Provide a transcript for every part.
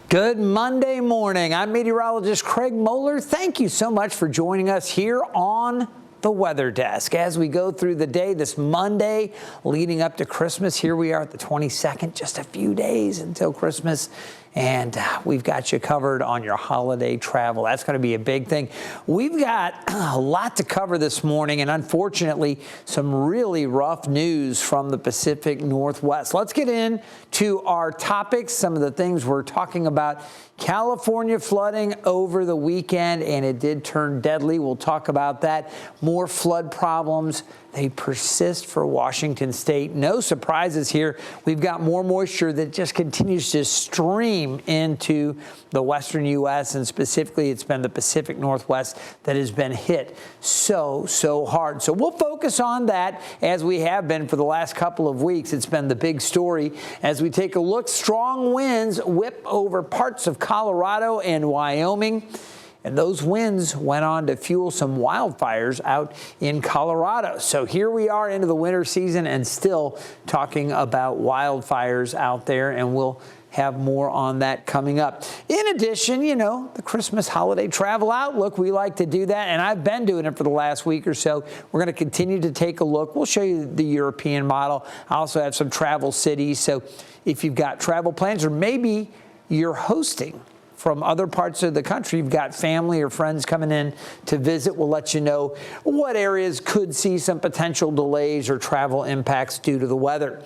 Good Monday morning. I'm meteorologist Craig Moeller. Thank you so much for joining us here on the Weather Desk. As we go through the day this Monday leading up to Christmas, here we are at the 22nd, just a few days until Christmas. And we've got you covered on your holiday travel. That's going to be a big thing. We've got a lot to cover this morning, and unfortunately, some really rough news from the Pacific Northwest. Let's get into our topics, some of the things we're talking about. California flooding over the weekend, and it did turn deadly. We'll talk about that. More flood problems. They persist for Washington State. No surprises here. We've got more moisture that just continues to stream into the western U.S., and specifically it's been the Pacific Northwest that has been hit so hard. So we'll focus on that as we have been for the last couple of weeks. It's been the big story. As we take a look, strong winds whip over parts of Colorado and Wyoming. And those winds went on to fuel some wildfires out in Colorado. So here we are into the winter season and still talking about wildfires out there, and we'll have more on that coming up. In addition, you know, the Christmas holiday travel outlook, we like to do that, and I've been doing it for the last week or so. We're going to continue to take a look. We'll show you the European model. I also have some travel cities, so if you've got travel plans or maybe you're hosting from other parts of the country, you've got family or friends coming in to visit, we'll let you know what areas could see some potential delays or travel impacts due to the weather.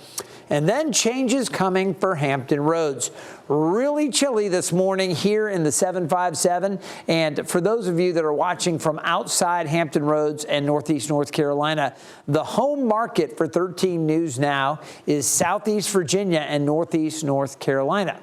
And then changes coming for Hampton Roads. Really chilly this morning here in the 757. And for those of you that are watching from outside Hampton Roads and Northeast North Carolina, the home market for 13 News Now is Southeast Virginia and Northeast North Carolina.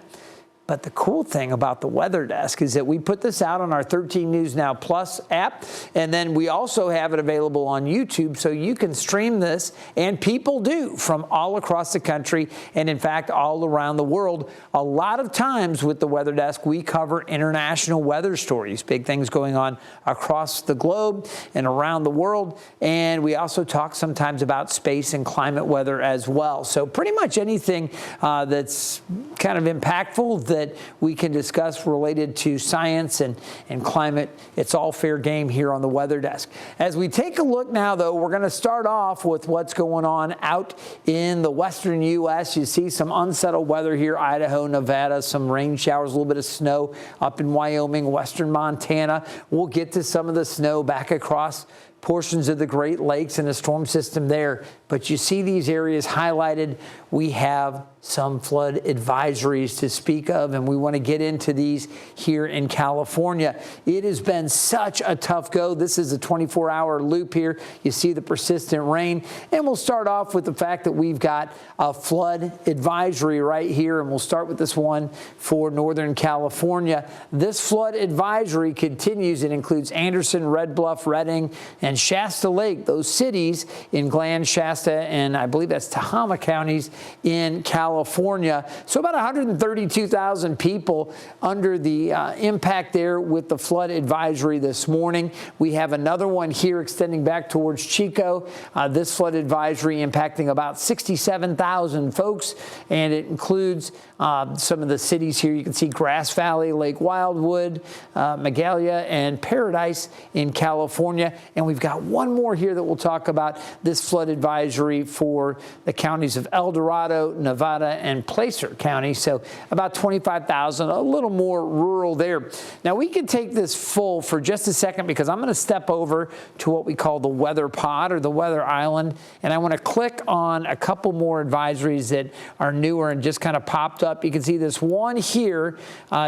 But the cool thing about the Weather Desk is that we put this out on our 13 News Now Plus app, and then we also have it available on YouTube, so you can stream this, and people do, from all across the country, and in fact, all around the world. A lot of times with the Weather Desk, we cover international weather stories, big things going on across the globe and around the world, and we also talk sometimes about space and climate weather as well. So pretty much anything that's kind of impactful that we can discuss related to science and climate. It's all fair game here on the Weather Desk. As we take a look now, though, we're going to start off with what's going on out in the western U.S. You see some unsettled weather here, Idaho, Nevada, some rain showers, a little bit of snow up in Wyoming, western Montana. We'll get to some of the snow back across portions of the Great Lakes and a storm system there. But you see these areas highlighted. We have some flood advisories to speak of, and we want to get into these here in California. It has been such a tough go. This is a 24-hour loop here. You see the persistent rain, and we'll start off with the fact that we've got a flood advisory right here, and we'll start with this one for Northern California. This flood advisory continues. It includes Anderson, Red Bluff, Redding, and Shasta Lake, those cities in Gland, Shasta, and I believe that's Tehama counties in California. So about 132,000 people under the impact there with the flood advisory this morning. We have another one here extending back towards Chico. This flood advisory impacting about 67,000 folks, and it includes some of the cities here. You can see Grass Valley, Lake Wildwood, Magalia, and Paradise in California. And we've got one more here that we'll talk about, this flood advisory for the counties of El Dorado, Nevada, and Placer County. So about 25,000, a little more rural there. Now we can take this full for just a second because I'm going to step over to what we call the weather pod or the weather island. And I want to click on a couple more advisories that are newer and just kind of popped up. You can see this one here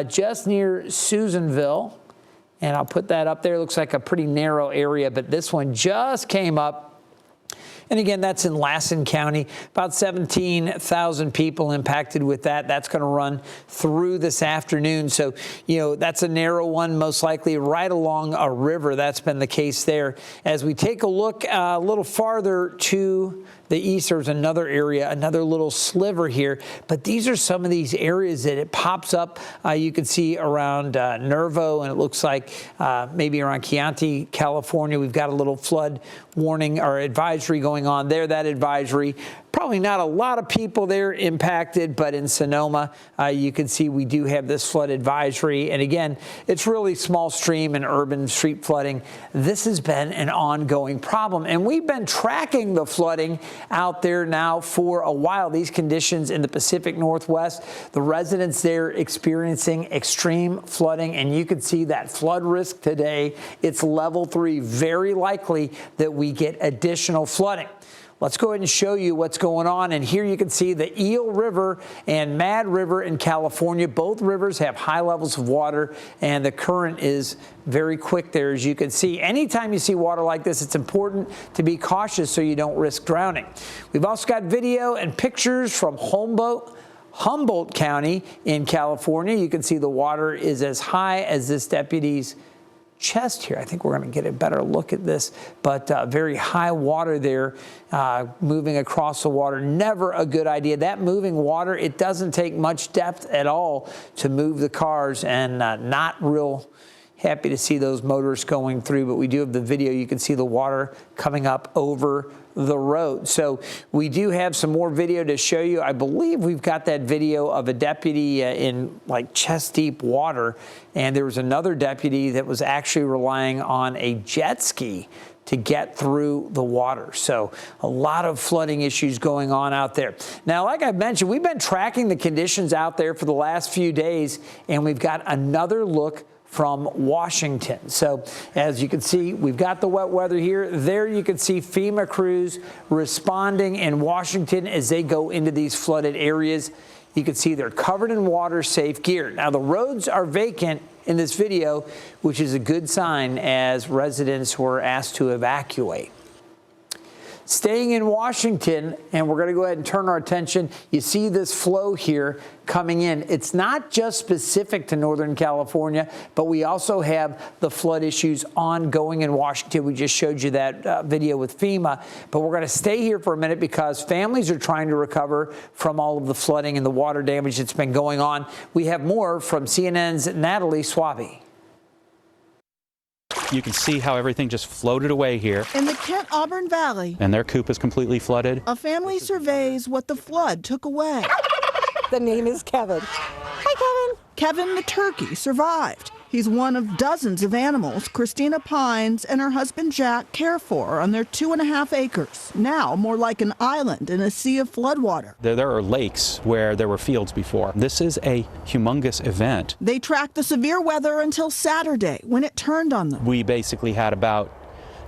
just near Susanville. And I'll put that up there. It looks like a pretty narrow area, but this one just came up. And again, that's in Lassen County, about 17,000 people impacted with that. That's going to run through this afternoon. So, you know, that's a narrow one, most likely right along a river. That's been the case there. As we take a look a little farther to the east, there's another area, another little sliver here. But these are some of these areas that it pops up. You can see around Nervo, and it looks like maybe around Chianti, California. We've got a little flood warning or advisory going on there. That advisory Probably not a lot of people there impacted, but in Sonoma, you can see we do have this flood advisory. And again, it's really small stream and urban street flooding. This has been an ongoing problem. And we've been tracking the flooding out there now for a while. These conditions in the Pacific Northwest, the residents there experiencing extreme flooding. And you can see that flood risk today. It's level 3, very likely that we get additional flooding. Let's go ahead and show you what's going on. And here you can see the Eel River and Mad River in California. Both rivers have high levels of water, and the current is very quick there, as you can see. Anytime you see water like this, it's important to be cautious so you don't risk drowning. We've also got video and pictures from Humboldt County in California. You can see the water is as high as this deputy's chest here. I think we're going to get a better look at this, but very high water there, moving across the water. Never a good idea. That moving water, it doesn't take much depth at all to move the cars, and not real happy to see those motorists going through, but we do have the video. You can see the water coming up over the road. So we do have some more video to show you. I believe we've got that video of a deputy in like chest deep water, and there was another deputy that was actually relying on a jet ski to get through the water. So a lot of flooding issues going on out there. Now, like I mentioned, we've been tracking the conditions out there for the last few days, and we've got another look from Washington. So as you can see, we've got the wet weather here. There you can see FEMA crews responding in Washington as they go into these flooded areas. You can see they're covered in water, safe gear. Now the roads are vacant in this video, which is a good sign as residents were asked to evacuate. Staying in Washington, and we're going to go ahead and turn our attention. You see this flow here coming in. It's not just specific to Northern California, but we also have the flood issues ongoing in Washington. We just showed you that video with FEMA, but we're going to stay here for a minute because families are trying to recover from all of the flooding and the water damage that's been going on. We have more from CNN's Natalie Swaby. You can see how everything just floated away here. In the Kent-Auburn Valley, And their coop is completely flooded. a family surveys what the flood took away. The name is Kevin. Hi, Kevin. Kevin the turkey survived. He's one of dozens of animals Christina Pines and her husband Jack care for on their 2.5 acres, now more like an island in a sea of floodwater. There are lakes where there were fields before. This is a humongous event. They tracked the severe weather until Saturday when it turned on them. We basically had about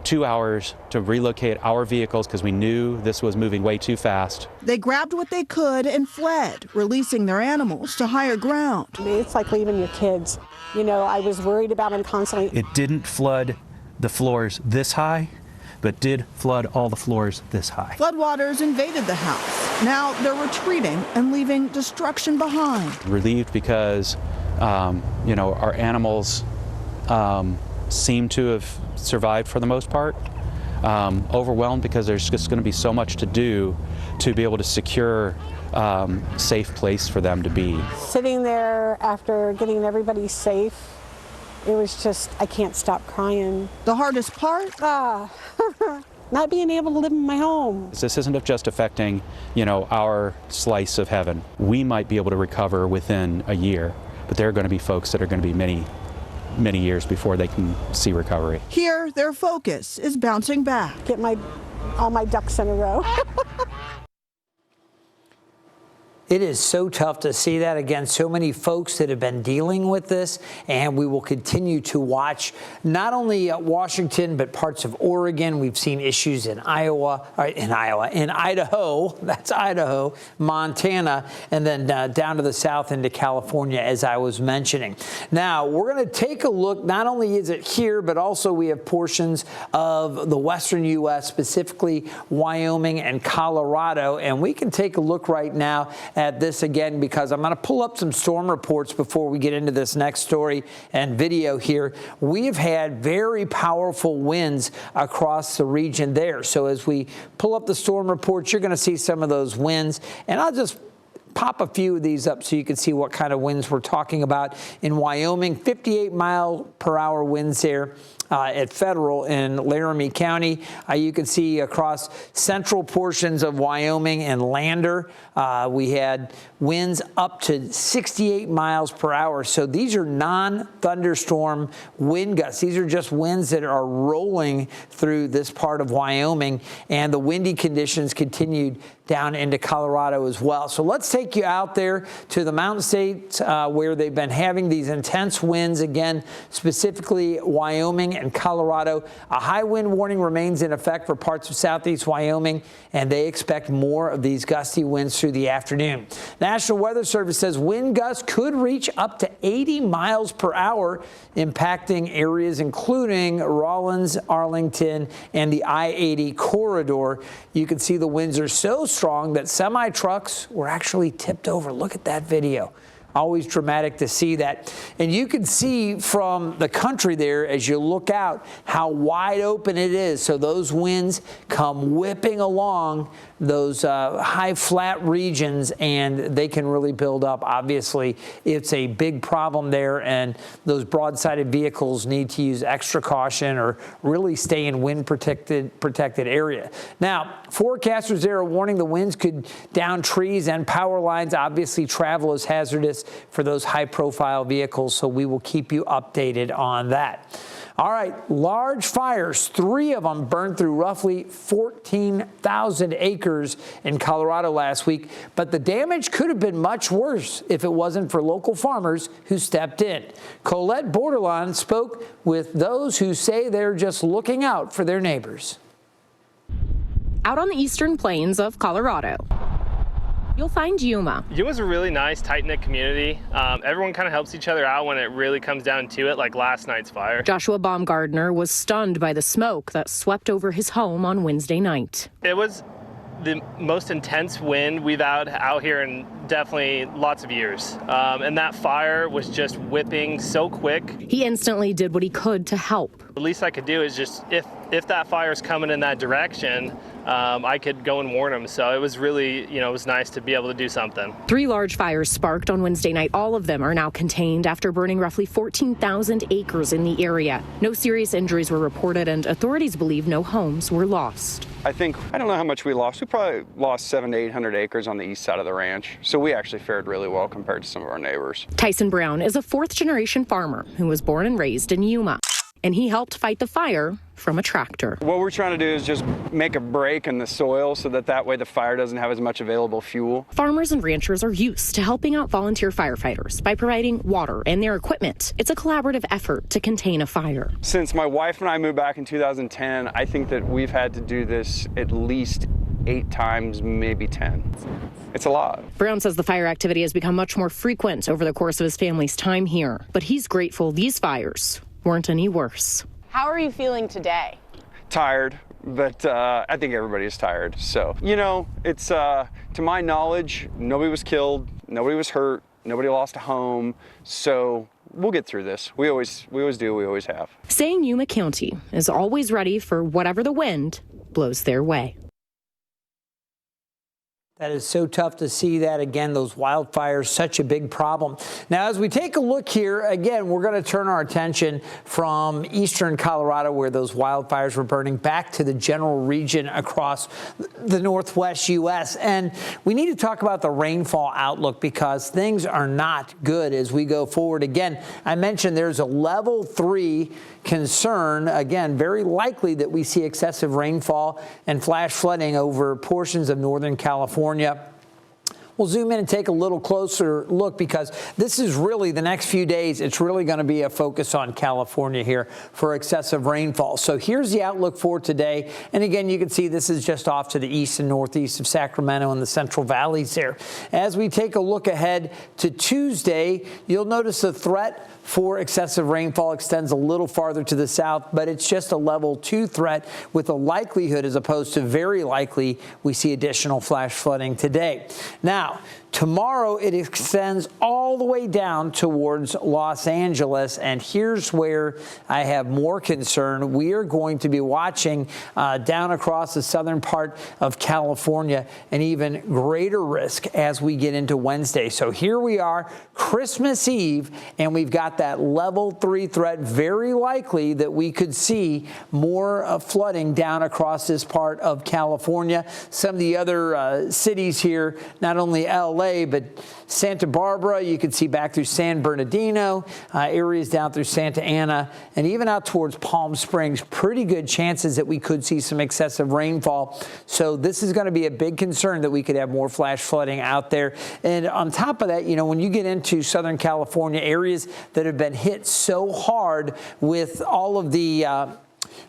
2 hours to relocate our vehicles because we knew this was moving way too fast. They grabbed what they could and fled, releasing their animals to higher ground. It's like leaving your kids. You know, I was worried about them constantly. It didn't flood the floors this high, but did flood all the floors this high. Floodwaters invaded the house. Now they're retreating and leaving destruction behind. Relieved because, our animals seem to have survived for the most part. Overwhelmed because there's just going to be so much to do to be able to secure safe place for them to be. Sitting there after getting everybody safe, it was just, I can't stop crying. The hardest part? Not being able to live in my home. This isn't just affecting, our slice of heaven. We might be able to recover within a year, but there are going to be folks that are going to be many years before they can see recovery. Here, their focus is bouncing back. Get all my ducks in a row. It is so tough to see that. Again, so many folks that have been dealing with this, and we will continue to watch not only Washington, but parts of Oregon. We've seen issues in in Idaho, that's Idaho, Montana, and then down to the south into California, as I was mentioning. Now, we're going to take a look. Not only is it here, but also we have portions of the western U.S., specifically Wyoming and Colorado, and we can take a look right now at this again because I'm going to pull up some storm reports before we get into this next story and video here. We have had very powerful winds across the region there. So as we pull up the storm reports, you're going to see some of those winds, and I'll just pop a few of these up so you can see what kind of winds we're talking about. In Wyoming, 58-mile-per-hour winds there. at Federal in Laramie County. You can see across central portions of Wyoming and Lander, we had winds up to 68 miles per hour. So these are non-thunderstorm wind gusts. These are just winds that are rolling through this part of Wyoming, and the windy conditions continued down into Colorado as well. So let's take you out there to the mountain states where they've been having these intense winds again, specifically Wyoming and Colorado. A high wind warning remains in effect for parts of southeast Wyoming, and they expect more of these gusty winds through the afternoon. National Weather Service says wind gusts could reach up to 80 miles per hour, impacting areas including Rawlins, Arlington, and the I-80 corridor. You can see the winds are so strong that semi-trucks were actually tipped over. Look at that video. Always dramatic to see that. And you can see from the country there as you look out how wide open it is. So those winds come whipping along those high flat regions, and they can really build up. Obviously, it's a big problem there, and those broad-sided vehicles need to use extra caution or really stay in wind protected area. Now, forecasters there are warning the winds could down trees and power lines. Obviously, travel is hazardous for those high-profile vehicles, so we will keep you updated on that. All right, large fires, 3 of them burned through roughly 14,000 acres in Colorado last week, but the damage could have been much worse if it wasn't for local farmers who stepped in. Colette Bordelon spoke with those who say they're just looking out for their neighbors. Out on the eastern plains of Colorado, you'll find Yuma. Yuma's a really nice, tight-knit community. Everyone kind of helps each other out when it really comes down to it, like last night's fire. Joshua Baumgardner was stunned by the smoke that swept over his home on Wednesday night. It was the most intense wind we've had out here in definitely lots of years. And that fire was just whipping so quick. He instantly did what he could to help. The least I could do is just, if that fire's coming in that direction, I could go and warn them. So it was really, it was nice to be able to do something. 3 large fires sparked on Wednesday night. All of them are now contained after burning roughly 14,000 acres in the area. No serious injuries were reported, and authorities believe no homes were lost. I don't know how much we lost. We probably lost 700 to 800 acres on the east side of the ranch. So we actually fared really well compared to some of our neighbors. Tyson Brown is a 4th-generation farmer who was born and raised in Yuma, and he helped fight the fire from a tractor. What we're trying to do is just make a break in the soil so that way the fire doesn't have as much available fuel. Farmers and ranchers are used to helping out volunteer firefighters by providing water and their equipment. It's a collaborative effort to contain a fire. Since my wife and I moved back in 2010, I think that we've had to do this at least 8 times, maybe 10. It's a lot. Brown says the fire activity has become much more frequent over the course of his family's time here, but he's grateful these fires weren't any worse. How are you feeling today? Tired, but I think everybody is tired. So, it's, to my knowledge, nobody was killed, nobody was hurt, nobody lost a home. So we'll get through this. We always do, we always have. Saying Yuma County is always ready for whatever the wind blows their way. That is so tough to see that again, those wildfires, such a big problem. Now, as we take a look here, again, we're going to turn our attention from eastern Colorado, where those wildfires were burning, back to the general region across the northwest U.S. And we need to talk about the rainfall outlook because things are not good as we go forward. Again, I mentioned there's a level 3 concern. Again, very likely that we see excessive rainfall and flash flooding over portions of northern California. We'll zoom in and take a little closer look because this is really the next few days. It's really going to be a focus on California here for excessive rainfall. So here's the outlook for today. And again, you can see this is just off to the east and northeast of Sacramento and the Central Valleys there. As we take a look ahead to Tuesday, you'll notice the threat for excessive rainfall extends a little farther to the south, but it's just a level 2 threat with a likelihood as opposed to very likely we see additional flash flooding today. Now, Tomorrow, it extends all the way down towards Los Angeles, and here's where I have more concern. We are going to be watching down across the southern part of California, an even greater risk as we get into Wednesday. So here we are, Christmas Eve, and we've got that level 3 threat. Very likely that we could see more flooding down across this part of California. Some of the other cities here, not only LA, but Santa Barbara, you can see back through San Bernardino, areas down through Santa Ana, and even out towards Palm Springs. Pretty good chances that we could see some excessive rainfall. So this is going to be a big concern that we could have more flash flooding out there. And on top of that, you know, when you get into Southern California, areas that have been hit so hard with all of the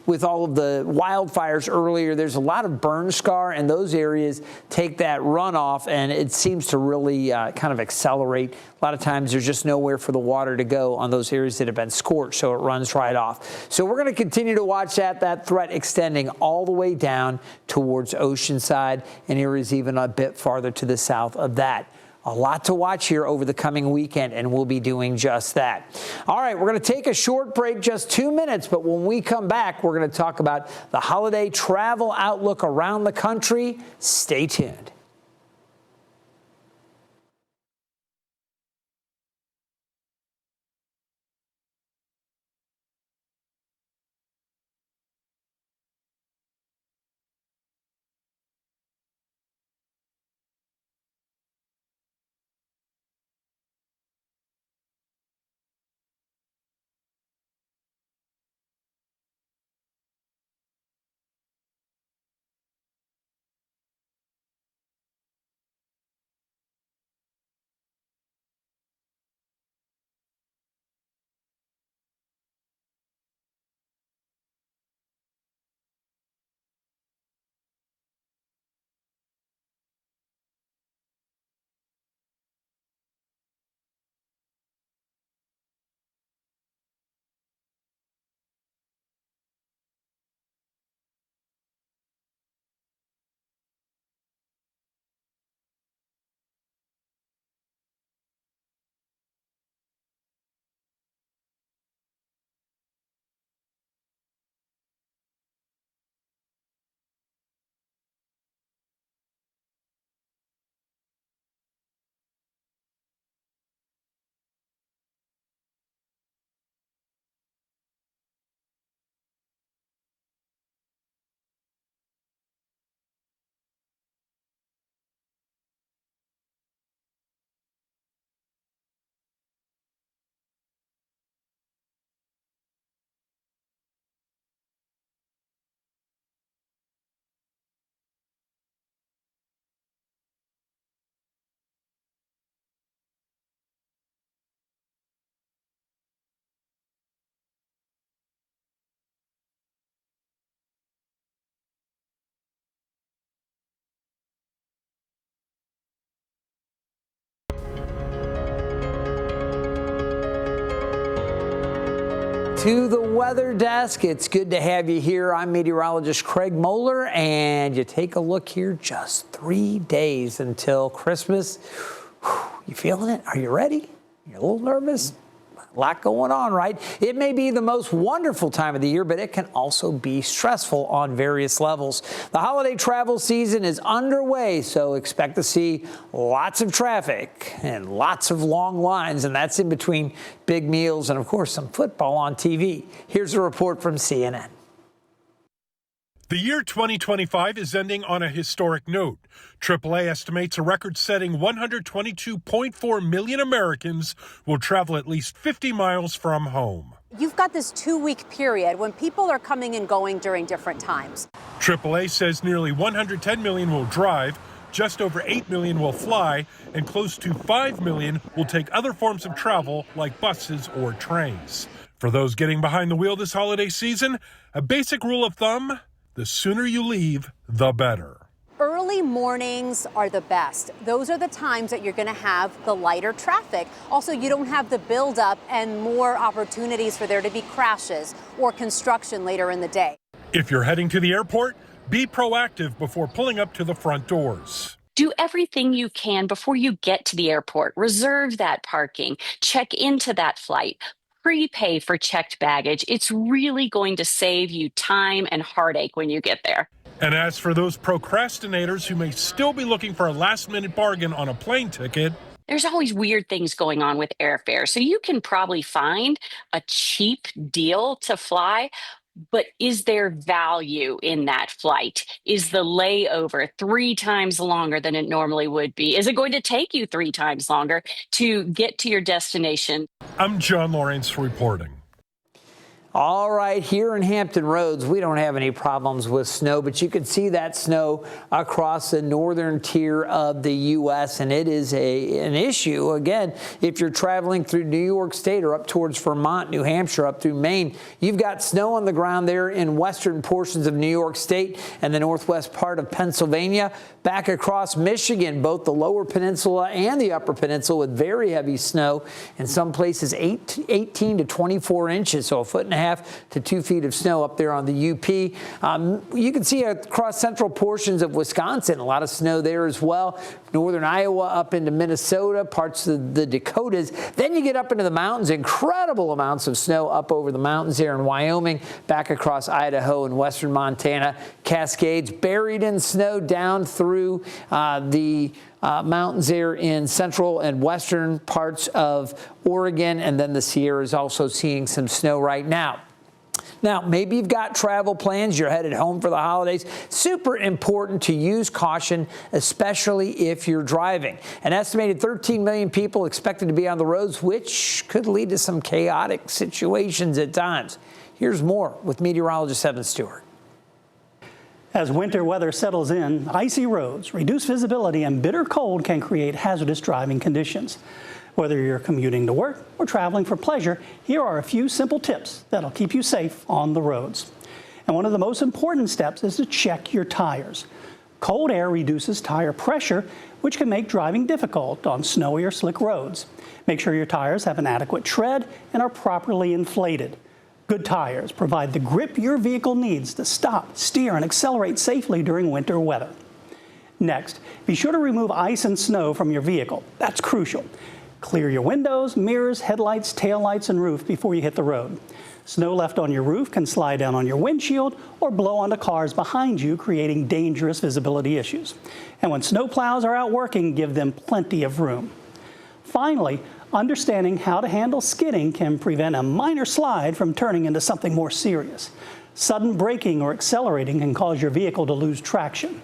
wildfires earlier, there's a lot of burn scar, and those areas take that runoff, and it seems to really kind of accelerate. A lot of times there's just nowhere for the water to go on those areas that have been scorched, so it runs right off. So we're going to continue to watch that threat extending all the way down towards Oceanside and areas even a bit farther to the south of that. A lot to watch here over the coming weekend, and we'll be doing just that. All right, we're going to take a short break, just 2 minutes, but when we come back, we're going to talk about the holiday travel outlook around the country. Stay tuned. To the weather desk, it's good to have you here. I'm meteorologist Craig Moeller, and you take a look here, just 3 days until Christmas. You feeling it? Are you ready? You're a little nervous? A lot going on, right? It may be the most wonderful time of the year, but it can also be stressful on various levels. The holiday travel season is underway, so expect to see lots of traffic and lots of long lines, and that's in between big meals and, of course, some football on TV. Here's a report from CNN. The year 2025 is ending on a historic note. AAA estimates a record-setting 122.4 million Americans will travel at least 50 miles from home. You've got this 2-week period when people are coming and going during different times. AAA says nearly 110 million will drive, just over 8 million will fly, and close to 5 million will take other forms of travel like buses or trains. For those getting behind the wheel this holiday season, a basic rule of thumb: the sooner you leave, the better. Early mornings are the best. Those are the times that you're going to have the lighter traffic. Also, you don't have the buildup and more opportunities for there to be crashes or construction later in the day. If you're heading to the airport, be proactive before pulling up to the front doors. Do everything you can before you get to the airport. Reserve that parking, check into that flight, prepay for checked baggage. It's really going to save you time and heartache when you get there. And as for those procrastinators who may still be looking for a last-minute bargain on a plane ticket, there's always weird things going on with airfare, so you can probably find a cheap deal to fly. But is there value in that flight? Is the layover 3 times longer than it normally would be? Is it going to take you 3 times longer to get to your destination? I'm John Lawrence reporting. All right, here in Hampton Roads, we don't have any problems with snow, but you can see that snow across the northern tier of the U.S., and it is an issue. Again, if you're traveling through New York State or up towards Vermont, New Hampshire, up through Maine, you've got snow on the ground there in western portions of New York State and the northwest part of Pennsylvania. Back across Michigan, both the lower peninsula and the upper peninsula with very heavy snow. In some places, 18 to 24 inches, so 1.5 to 2 feet of snow up there on the UP. You can see across central portions of Wisconsin, a lot of snow there as well. Northern Iowa up into Minnesota, parts of the Dakotas. Then you get up into the mountains, incredible amounts of snow up over the mountains there in Wyoming, back across Idaho and western Montana. Cascades buried in snow down through the mountains there in central and western parts of Oregon, and then the Sierra is also seeing some snow right now. Now, maybe you've got travel plans, you're headed home for the holidays. Super important to use caution, especially if you're driving. An estimated 13 million people expected to be on the roads, which could lead to some chaotic situations at times. Here's more with meteorologist Evan Stewart. As winter weather settles in, icy roads, reduced visibility, and bitter cold can create hazardous driving conditions. Whether you're commuting to work or traveling for pleasure, here are a few simple tips that'll keep you safe on the roads. And one of the most important steps is to check your tires. Cold air reduces tire pressure, which can make driving difficult on snowy or slick roads. Make sure your tires have an adequate tread and are properly inflated. Good tires provide the grip your vehicle needs to stop, steer, and accelerate safely during winter weather. Next, be sure to remove ice and snow from your vehicle. That's crucial. Clear your windows, mirrors, headlights, taillights, and roof before you hit the road. Snow left on your roof can slide down on your windshield or blow onto cars behind you, creating dangerous visibility issues. And when snow plows are out working, give them plenty of room. Finally, understanding how to handle skidding can prevent a minor slide from turning into something more serious. Sudden braking or accelerating can cause your vehicle to lose traction.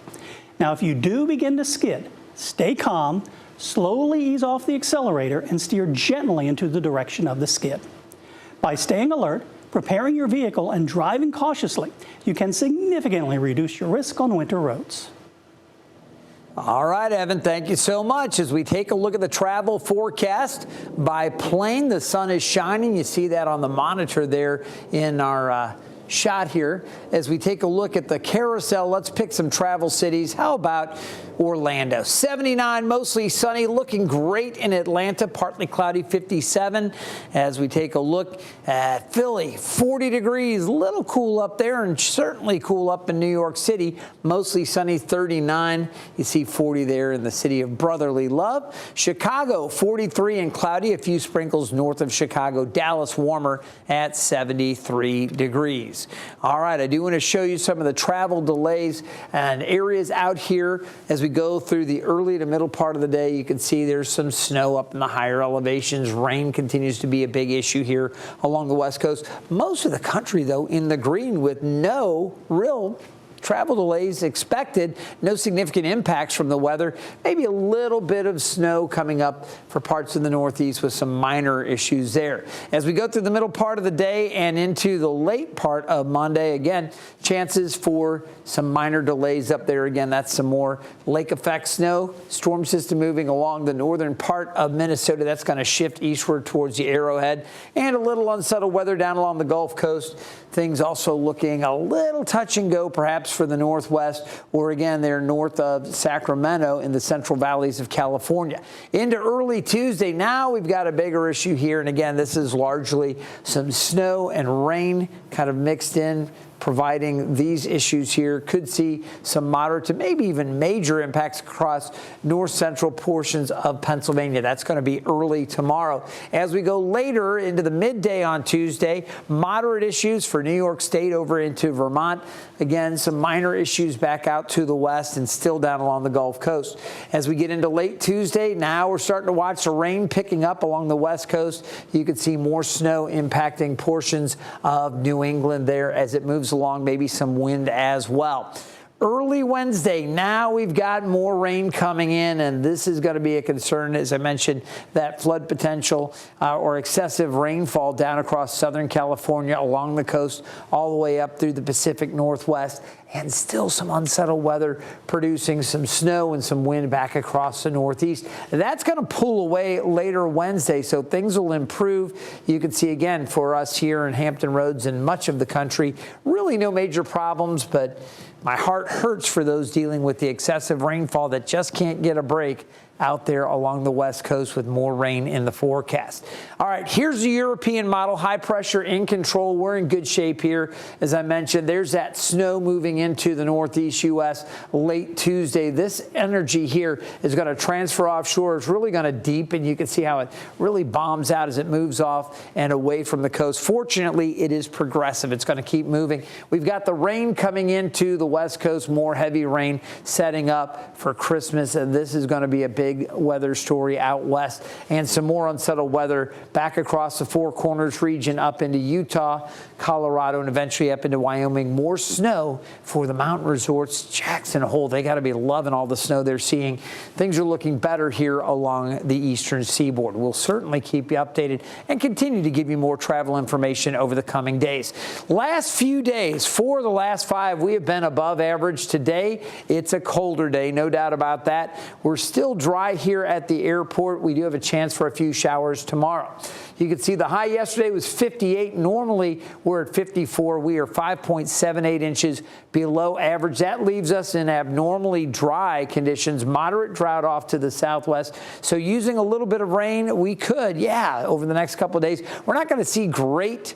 Now, if you do begin to skid, stay calm, slowly ease off the accelerator, and steer gently into the direction of the skid. By staying alert, preparing your vehicle, and driving cautiously, you can significantly reduce your risk on winter roads. All right, Evan, thank you so much. As we take a look at the travel forecast by plane, the sun is shining. You see that on the monitor there in our shot here. As we take a look at the carousel, let's pick some travel cities. How about Orlando? 79, mostly sunny, looking great in Atlanta, partly cloudy, 57. As we take a look at Philly, 40 degrees, a little cool up there, and certainly cool up in New York City, mostly sunny, 39. You see 40 there in the city of brotherly love. Chicago, 43 and cloudy, a few sprinkles north of Chicago. Dallas, warmer at 73 degrees. All right, I do want to show you some of the travel delays and areas out here as we go through the early to middle part of the day. You can see there's some snow up in the higher elevations. Rain continues to be a big issue here along the West Coast. Most of the country, though, in the green with no real travel delays expected, no significant impacts from the weather, maybe a little bit of snow coming up for parts of the Northeast with some minor issues there. As we go through the middle part of the day and into the late part of Monday, again, chances for some minor delays up there. Again, that's some more lake effect snow. Storm system moving along the northern part of Minnesota. That's going to shift eastward towards the Arrowhead, and a little unsettled weather down along the Gulf Coast. Things also looking a little touch and go perhaps for the Northwest, or again, they're north of Sacramento in the central valleys of California. Into early Tuesday, now we've got a bigger issue here. And again, this is largely some snow and rain kind of mixed in providing these issues here. Could see some moderate to maybe even major impacts across north central portions of Pennsylvania. That's going to be early tomorrow. As we go later into the midday on Tuesday, moderate issues for New York State over into Vermont. Again, some minor issues back out to the west and still down along the Gulf Coast. As we get into late Tuesday, now we're starting to watch the rain picking up along the west coast. You can see more snow impacting portions of New England there as it moves along, maybe some wind as well. Early Wednesday, now we've got more rain coming in, and this is going to be a concern, as I mentioned, that flood potential or excessive rainfall down across Southern California, along the coast, all the way up through the Pacific Northwest, and still some unsettled weather producing some snow and some wind back across the Northeast. That's going to pull away later Wednesday, so things will improve. You can see again for us here in Hampton Roads and much of the country, really no major problems, but my heart hurts for those dealing with the excessive rainfall that just can't get a break out there along the west coast with more rain in the forecast. All right, here's the European model. High pressure in control. We're in good shape here. As I mentioned, there's that snow moving into the northeast U.S. late Tuesday. This energy here is going to transfer offshore. It's really going to deepen. You can see how it really bombs out as it moves off and away from the coast. Fortunately, it is progressive. It's going to keep moving. We've got the rain coming into the west coast, more heavy rain setting up for Christmas, and this is going to be a big weather story out west, and some more unsettled weather back across the Four Corners region up into Utah, Colorado, and eventually up into Wyoming. More snow for the mountain resorts. Jackson Hole, they got to be loving all the snow they're seeing. Things are looking better here along the eastern seaboard. We'll certainly keep you updated and continue to give you more travel information over the coming days. Last few days, for the last 5, we have been above average. Today, it's a colder day, no doubt about that. We're still dry here at the airport. We do have a chance for a few showers tomorrow. You can see the high yesterday was 58. Normally, we're at 54. We are 5.78 inches below average. That leaves us in abnormally dry conditions, moderate drought off to the southwest. So using a little bit of rain, we could, over the next couple of days. We're not going to see great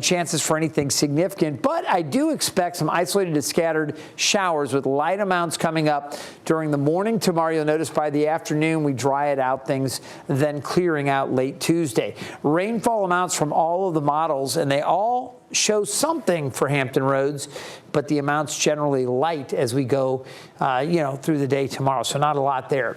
chances for anything significant, but I do expect some isolated to scattered showers with light amounts coming up during the morning tomorrow. You'll notice by the afternoon we dry it out, things then clearing out late Tuesday. Rainfall amounts from all of the models, and they all show something for Hampton Roads, but the amounts generally light as we go through the day tomorrow, so not a lot there.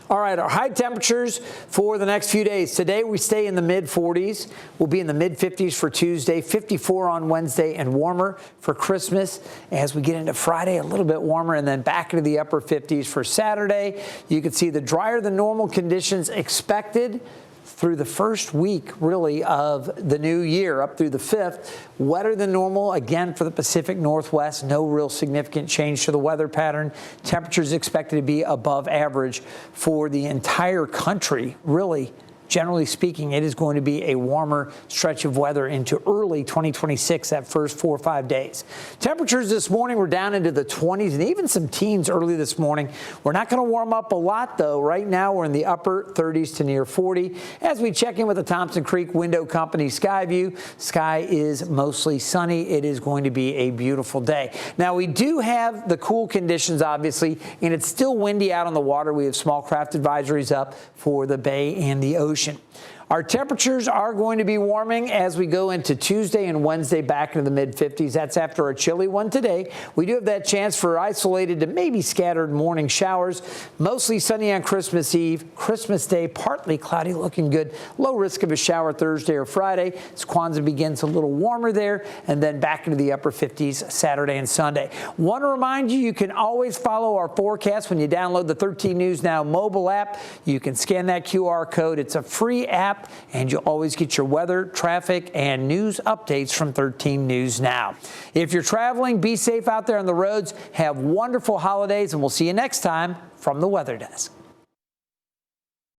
All right, our high temperatures for the next few days. Today we stay in the mid-40s. We'll be in the mid-50s for Tuesday, 54 on Wednesday, and warmer for Christmas. As we get into Friday, a little bit warmer, and then back into the upper 50s for Saturday. You can see the drier than normal conditions expected through the first week, really, of the new year, up through the 5th. Wetter than normal, again, for the Pacific Northwest. No real significant change to the weather pattern. Temperatures expected to be above average for the entire country, really. Generally speaking, it is going to be a warmer stretch of weather into early 2026, that first 4 or 5 days. Temperatures this morning were down into the 20s and even some teens early this morning. We're not going to warm up a lot, though. Right now, we're in the upper 30s to near 40. As we check in with the Thompson Creek Window Company Sky View, sky is mostly sunny. It is going to be a beautiful day. Now, we do have the cool conditions, obviously, and it's still windy out on the water. We have small craft advisories up for the bay and the ocean. Our temperatures are going to be warming as we go into Tuesday and Wednesday back into the mid-50s. That's after a chilly one today. We do have that chance for isolated to maybe scattered morning showers. Mostly sunny on Christmas Eve. Christmas Day, partly cloudy, looking good. Low risk of a shower Thursday or Friday as Kwanzaa begins a little warmer there, and then back into the upper 50s Saturday and Sunday. Want to remind you, you can always follow our forecast when you download the 13 News Now mobile app. You can scan that QR code. It's a free app, and you'll always get your weather, traffic, and news updates from 13 News Now. If you're traveling, be safe out there on the roads. Have wonderful holidays, and we'll see you next time from the Weather Desk.